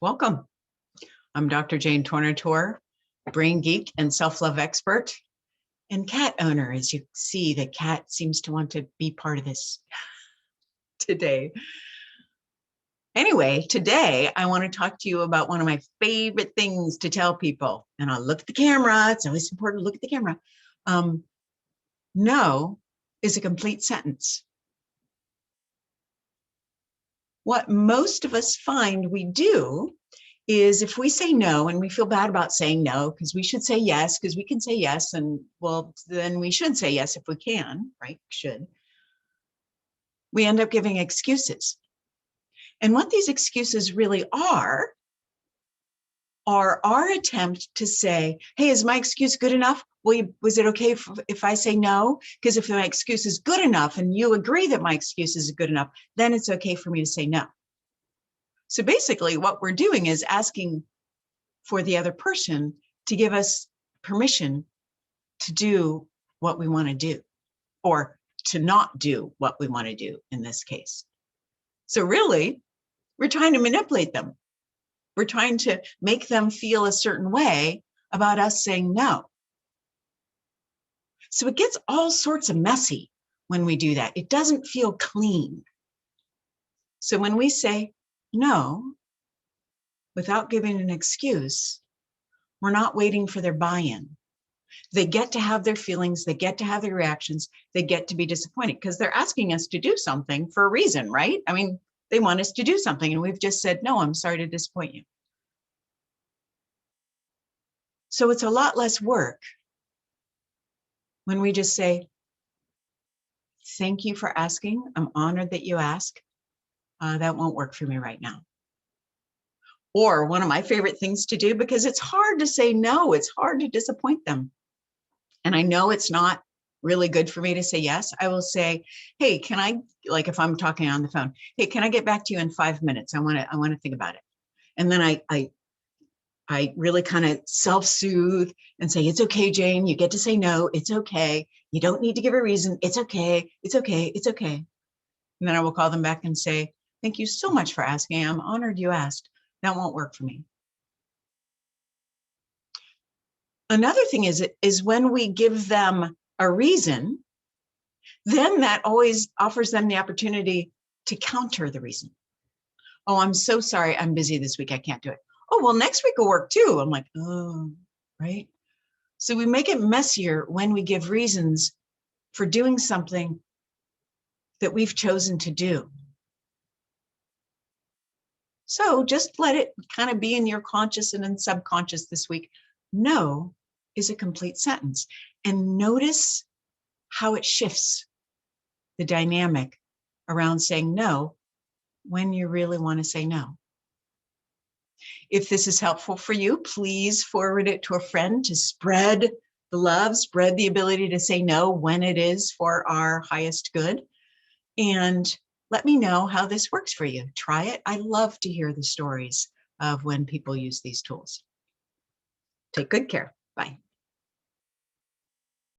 Welcome. I'm Dr. Jane Tornatore, brain geek and self-love expert and cat owner. As you see, the cat seems to want to be part of this today. Anyway, today I want to talk to you about one of my favorite things to tell people. And I'll look at the camera. It's always important to look at the camera. No is a complete sentence. What most of us find we do is if we say no and we feel bad about saying no because we should say yes because we can say yes, and well, then we should say yes if we can, right? Should. We end up giving excuses. And what these excuses really are our attempt to say, hey, is my excuse good enough? Was it okay if I say no? Because if my excuse is good enough and you agree that my excuse is good enough, then it's okay for me to say no. So basically what we're doing is asking for the other person to give us permission to do what we want to do, or to not do what we want to do in this case. So really, we're trying to manipulate them. We're trying to make them feel a certain way about us saying no. So it gets all sorts of messy when we do that. It doesn't feel clean. So when we say no, without giving an excuse, we're not waiting for their buy-in. They get to have their feelings, they get to have their reactions, they get to be disappointed because they're asking us to do something for a reason, right? I mean, they want us to do something and we've just said, no, I'm sorry to disappoint you. So it's a lot less work when we just say, thank you for asking. I'm honored that you ask. That won't work for me right now. Or one of my favorite things to do, because it's hard to say no, it's hard to disappoint them. And I know it's not really good for me to say yes. I will say, hey, can I, like if I'm talking on the phone, hey, can I get back to you in 5 minutes? I want to think about it. And then I really kind of self-soothe and say, it's okay, Jane, you get to say no, it's okay. You don't need to give a reason. It's okay, it's okay, it's okay. And then I will call them back and say, thank you so much for asking. I'm honored you asked. That won't work for me. Another thing is when we give them a reason, then that always offers them the opportunity to counter the reason. Oh, I'm so sorry. I'm busy this week. I can't do it. Oh, well, next week will work too. I'm like, oh, right. So we make it messier when we give reasons for doing something that we've chosen to do. So just let it kind of be in your conscious and in subconscious this week. No is a complete sentence. And notice how it shifts the dynamic around saying no when you really want to say no. If this is helpful for you, please forward it to a friend to spread the love, spread the ability to say no when it is for our highest good. And let me know how this works for you. Try it. I love to hear the stories of when people use these tools. Take good care. Bye.